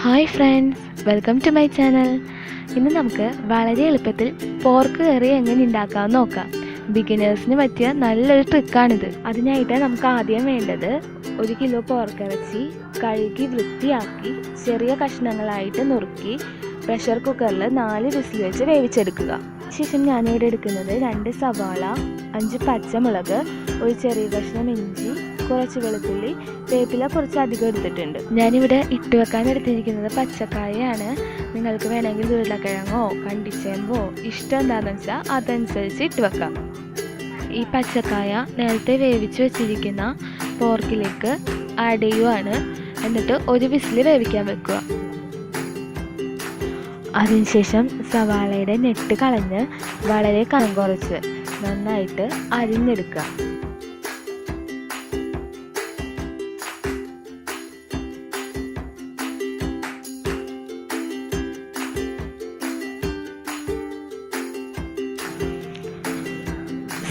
Hi friends, welcome to my channel. ഇന്ന് നമുക്ക് വളരെ എളുപ്പത്തിൽ പോർക്ക് കറി എങ്ങനെ ഉണ്ടാക്കാമെന്ന് നോക്കാം. ബിഗിനേഴ്സിന് പറ്റിയ നല്ലൊരു ട്രിക്കാണിത്. അതിനായിട്ട് നമുക്ക് ആദ്യം വേണ്ടത് 1 കിലോ പോർക്കിറച്ചി കഴുകി വൃത്തിയാക്കി ചെറിയ കഷ്ണങ്ങളായിട്ട് നുറുക്കി പ്രഷർ കുക്കറിൽ 4 വിസിൽ വെച്ച് വേവിച്ചെടുക്കുക. ശേഷം ഞാനിവിടെ എടുക്കുന്നത് 2 സവാള, 5 പച്ചമുളക്, ഒരു ചെറിയ കഷ്ണം ഇഞ്ചി, കുറച്ച് വെളുത്തുള്ളി, വേപ്പില കുറച്ച് അധികം എടുത്തിട്ടുണ്ട്. ഞാനിവിടെ ഇട്ട് വെക്കാൻ എടുത്തിരിക്കുന്നത് പച്ചക്കായയാണ്. നിങ്ങൾക്ക് വേണമെങ്കിൽ ഉരുളക്കിഴങ്ങോ കണ്ടിച്ചേമ്പോ ഇഷ്ടം എന്താണെന്ന് വെച്ചാൽ അതനുസരിച്ച് ഇട്ട് വെക്കാം. ഈ പച്ചക്കായ നേരത്തെ വേവിച്ച് വെച്ചിരിക്കുന്ന പോർക്കിലേക്ക് ആഡ് ചെയ്യുവാണ്. എന്നിട്ട് ഒരു വിസിൽ വേവിക്കാൻ വെക്കുക. അതിനുശേഷം സവാളയുടെ നെട്ട് കളഞ്ഞ് വളരെ കനം കുറച്ച് നന്നായിട്ട് അരിഞ്ഞെടുക്കുക.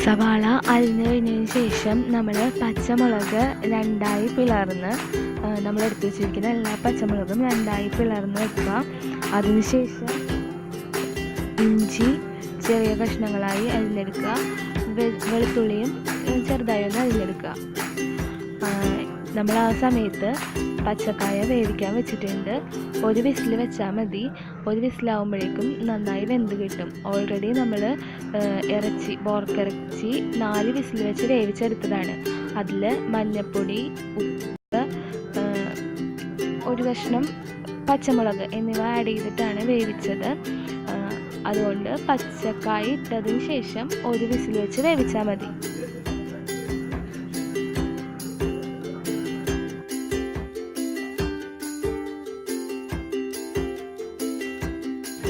സവാള അരിഞ്ഞു കഴിഞ്ഞതിന് ശേഷം നമ്മൾ പച്ചമുളക് 2ആയി പിളർന്ന് നമ്മൾ എടുത്തു വെച്ചിരിക്കുന്ന എല്ലാ പച്ചമുളകും 2ആയി പിളർന്ന് വെക്കുക. അതിനുശേഷം ഇഞ്ചി ചെറിയ കഷ്ണങ്ങളായി അരിഞ്ഞെടുക്കുക. വെളുത്തുള്ളിയും ചെറുതായി ഒന്ന് അരിഞ്ഞെടുക്കുക. നമ്മൾ ആ സമയത്ത് പച്ചക്കായ വേവിക്കാൻ വെച്ചിട്ടുണ്ട്. ഒരു വിസിൽ വെച്ചാൽ മതി. ഒരു വിസിലാവുമ്പോഴേക്കും നന്നായി വെന്ത് കിട്ടും. ഓൾറെഡി നമ്മൾ പോർക്കിറച്ചി 4 വിസിൽ വെച്ച് വേവിച്ചെടുത്തതാണ്. അതിൽ മഞ്ഞൾപ്പൊടി, ഉപ്പ്, ഒരു കഷ്ണം പച്ചമുളക് എന്നിവ ആഡ് ചെയ്തിട്ടാണ് വേവിച്ചത്. അതുകൊണ്ട് പച്ചക്കായ ഇട്ടതിന് ശേഷം ഒരു വിസിൽ വെച്ച് വേവിച്ചാൽ മതി.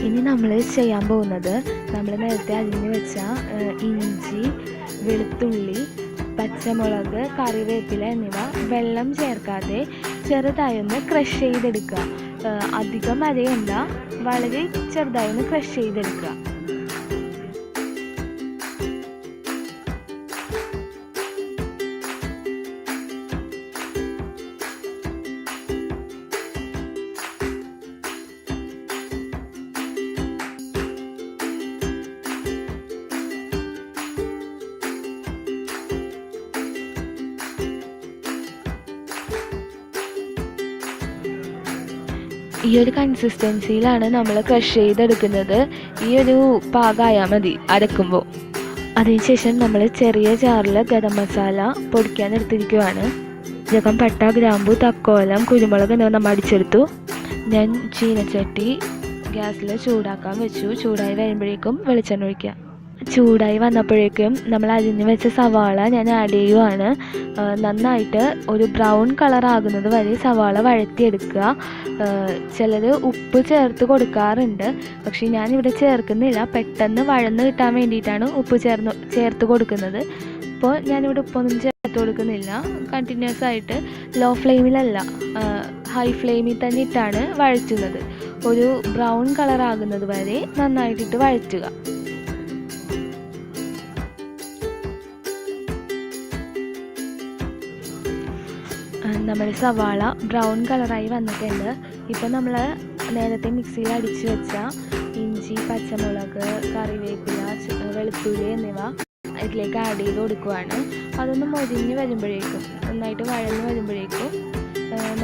ഇനി നമ്മൾ ചെയ്യാൻ പോകുന്നത് നമ്മൾ നേരത്തെ അരിഞ്ഞു വെച്ച ഇഞ്ചി, വെളുത്തുള്ളി, പച്ചമുളക്, കറിവേപ്പില എന്നിവ വെള്ളം ചേർക്കാതെ ചെറുതായി ഒന്ന് ക്രഷ് ചെയ്തെടുക്കുക. അധികം അരയണ്ട, വളരെ ചെറുതായി ഒന്ന് ക്രഷ് ചെയ്തെടുക്കുക. ഈ ഒരു കൺസിസ്റ്റൻസിയിലാണ് നമ്മൾ ക്രഷ് ചെയ്തെടുക്കുന്നത്. ഈ ഒരു പാകമായാൽ മതി അരക്കുമ്പോൾ. അതിനുശേഷം നമ്മൾ ചെറിയ ജാറിൽ ഗരം മസാല പൊടിക്കാൻ എടുത്തിരിക്കുകയാണ്. ജീരകം, പട്ട, ഗ്രാമ്പു, തക്കോലം, കുരുമുളക് എന്നിവ നമ്മൾ അടിച്ചെടുത്തു. ഞാൻ ചീനച്ചട്ടി ഗ്യാസിൽ ചൂടാക്കാൻ വെച്ചു. ചൂടായി വരുമ്പോഴേക്കും വെളിച്ചെണ്ണ ഒഴിക്കുക. ചൂടായി വന്നപ്പോഴേക്കും നമ്മൾ അരിഞ്ഞു വെച്ച സവാള ഞാൻ ആഡ് ചെയ്യുവാണ്. നന്നായിട്ട് ഒരു ബ്രൗൺ കളർ ആകുന്നത് വരെ സവാള വഴറ്റിയെടുക്കുക. ചിലർ ഉപ്പ് ചേർത്ത് കൊടുക്കാറുണ്ട്, പക്ഷേ ഞാനിവിടെ ചേർക്കുന്നില്ല. പെട്ടെന്ന് വഴന്ന് കിട്ടാൻ വേണ്ടിയിട്ടാണ് ഉപ്പ് ചേർത്ത് കൊടുക്കുന്നത്. അപ്പോൾ ഞാനിവിടെ ഉപ്പൊന്നും ചേർത്ത് കൊടുക്കുന്നില്ല. കണ്ടിന്യൂസ് ആയിട്ട് ലോ ഫ്ലെയിമിലല്ല, ഹൈ ഫ്ലെയിമിൽ തന്നെ ഇട്ടാണ് വഴറ്റുന്നത്. ഒരു ബ്രൗൺ കളർ ആകുന്നത് വരെ നന്നായിട്ടിട്ട് വഴറ്റുക. നമ്മുടെ സവാള ബ്രൗൺ കളറായി വന്നിട്ടുണ്ട്. ഇപ്പോൾ നമ്മൾ നേരത്തെ മിക്സിയിൽ അടിച്ചു വെച്ച ഇഞ്ചി, പച്ചമുളക്, കറിവേപ്പില, വെളുത്തുള്ളി എന്നിവ ഇതിലേക്ക് ആഡ് ചെയ്ത് കൊടുക്കുകയാണ്. അതൊന്ന് മൊരിഞ്ഞ് വരുമ്പോഴേക്കും, നന്നായിട്ട് വഴന്ന് വരുമ്പോഴേക്കും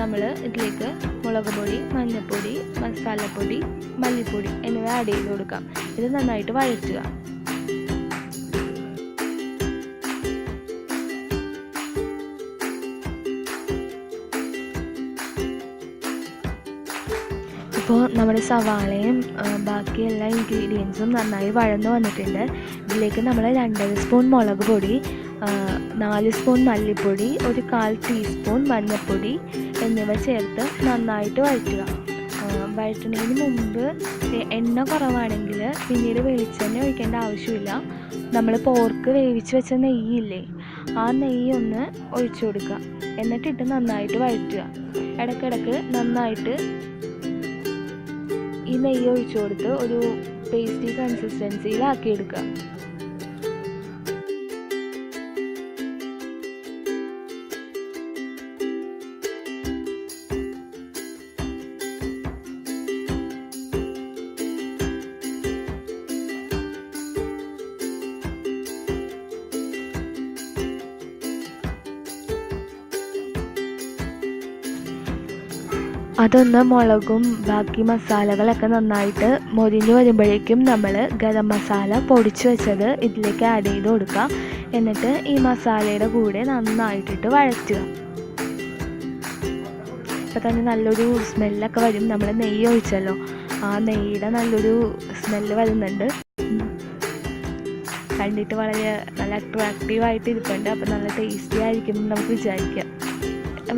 നമ്മൾ ഇതിലേക്ക് മുളക് പൊടി, മഞ്ഞൾപ്പൊടി, മസാലപ്പൊടി, മല്ലിപ്പൊടി എന്നിവ ആഡ് ചെയ്ത് കൊടുക്കാം. ഇത് നന്നായിട്ട് വഴറ്റുക. ഇപ്പോൾ നമ്മുടെ സവാളയും ബാക്കി എല്ലാ ഇൻഗ്രീഡിയൻസും നന്നായി വഴന്ന് വന്നിട്ടുണ്ട്. ഇതിലേക്ക് നമ്മൾ 2.5 സ്പൂൺ മുളക് പൊടി, 4 സ്പൂൺ മല്ലിപ്പൊടി, ഒരു 1/4 ടീസ്പൂൺ മഞ്ഞൾപ്പൊടി എന്നിവ ചേർത്ത് നന്നായിട്ട് വഴറ്റുക. വഴറ്റുന്നതിന് മുമ്പ് എണ്ണ കുറവാണെങ്കിൽ പിന്നീട് വെളിച്ചെണ്ണ ഒഴിക്കേണ്ട ആവശ്യമില്ല. നമ്മൾ പോർക്ക് വേവിച്ച് വെച്ച നെയ്യില്ലേ, ആ നെയ്യ് ഒന്ന് ഒഴിച്ചു കൊടുക്കുക. എന്നിട്ടിട്ട് നന്നായിട്ട് വഴറ്റുക. ഇടയ്ക്കിടയ്ക്ക് നന്നായിട്ട് ഈ നെയ്യ് ഒഴിച്ചു കൊടുത്ത് ഒരു പേസ്റ്റി കൺസിസ്റ്റൻസിയിലാക്കിയെടുക്കുക. അതൊന്ന് മുളകും ബാക്കി മസാലകളൊക്കെ നന്നായിട്ട് മൊരിഞ്ഞ് വരുമ്പോഴേക്കും നമ്മൾ ഗരം മസാല പൊടിച്ച് വെച്ചത് ഇതിലേക്ക് ആഡ് ചെയ്ത് കൊടുക്കുക. എന്നിട്ട് ഈ മസാലയുടെ കൂടെ നന്നായിട്ടിട്ട് വഴറ്റുക. ഇപ്പം തന്നെ നല്ലൊരു സ്മെല്ലൊക്കെ വരും. നമ്മൾ നെയ്യ് ഒഴിച്ചല്ലോ, ആ നെയ്യുടെ നല്ലൊരു സ്മെല്ല് വരുന്നുണ്ട്. കണ്ടിട്ട് വളരെ നല്ല അട്രാക്റ്റീവായിട്ട് ഇരിപ്പുണ്ട്. അപ്പം നല്ല ടേസ്റ്റി ആയിരിക്കും എന്ന് നമുക്ക്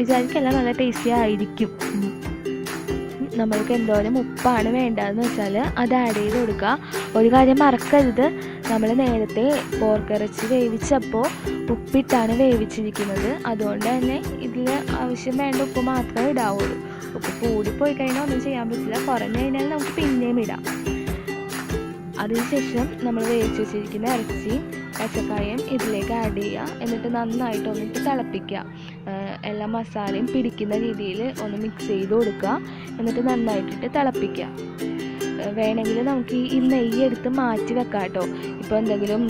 വിചാരിക്കല്ല, നല്ല ടേസ്റ്റി ആയിരിക്കും. നമ്മൾക്ക് എന്തോരം ഉപ്പാണ് വേണ്ടതെന്ന് വെച്ചാൽ അത് ആഡ് ചെയ്ത് കൊടുക്കുക. ഒരു കാര്യം മറക്കരുത്, നമ്മൾ നേരത്തെ പോർക്കിറച്ചി വേവിച്ചപ്പോൾ ഉപ്പിട്ടാണ് വേവിച്ചിരിക്കുന്നത്. അതുകൊണ്ട് തന്നെ ഇതിൽ ആവശ്യം വേണ്ട ഉപ്പ് മാത്രമേ ഇടാവുള്ളൂ. ഉപ്പ് കൂടിപ്പോയി കഴിഞ്ഞാൽ ഒന്നും ചെയ്യാൻ പറ്റില്ല, കുറഞ്ഞു കഴിഞ്ഞാൽ നമുക്ക് പിന്നെയും ഇടാം. അതിനുശേഷം നമ്മൾ വേവിച്ച് വെച്ചിരിക്കുന്ന ഇറച്ചി പച്ചക്കായും ഇതിലേക്ക് ആഡ് ചെയ്യുക. എന്നിട്ട് നന്നായിട്ട് ഒന്നിട്ട് തിളപ്പിക്കുക. എല്ലാ മസാലയും പിടിക്കുന്ന രീതിയിൽ ഒന്ന് മിക്സ് ചെയ്ത് കൊടുക്കുക. എന്നിട്ട് നന്നായിട്ടിട്ട് തിളപ്പിക്കുക. വേണമെങ്കിൽ നമുക്ക് ഈ നെയ്യ് എടുത്ത് മാറ്റി വെക്കാം കേട്ടോ. ഇപ്പോൾ എന്തെങ്കിലും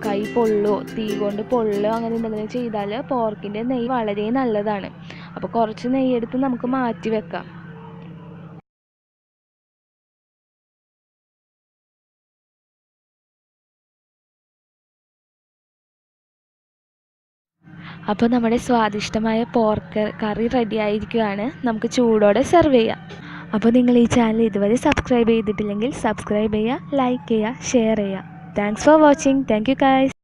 കൈ പൊള്ളോ തീ കൊണ്ട് പൊള്ളോ അങ്ങനെ എന്തെങ്കിലും ചെയ്താൽ പോർക്കിൻ്റെ നെയ്യ് വളരെ നല്ലതാണ്. അപ്പോൾ കുറച്ച് നെയ്യ് എടുത്ത് നമുക്ക് മാറ്റി വെക്കാം. അപ്പോൾ നമ്മുടെ സ്വാദിഷ്ടമായ പോർക്ക് കറി റെഡി ആയിരിക്കുകയാണ്. നമുക്ക് ചൂടോടെ സെർവ് ചെയ്യാം. അപ്പോൾ നിങ്ങൾ ഈ ചാനൽ ഇതുവരെ സബ്സ്ക്രൈബ് ചെയ്തിട്ടില്ലെങ്കിൽ സബ്സ്ക്രൈബ് ചെയ്യുക, ലൈക്ക് ചെയ്യുക, ഷെയർ ചെയ്യുക. Thanks for watching. Thank you guys.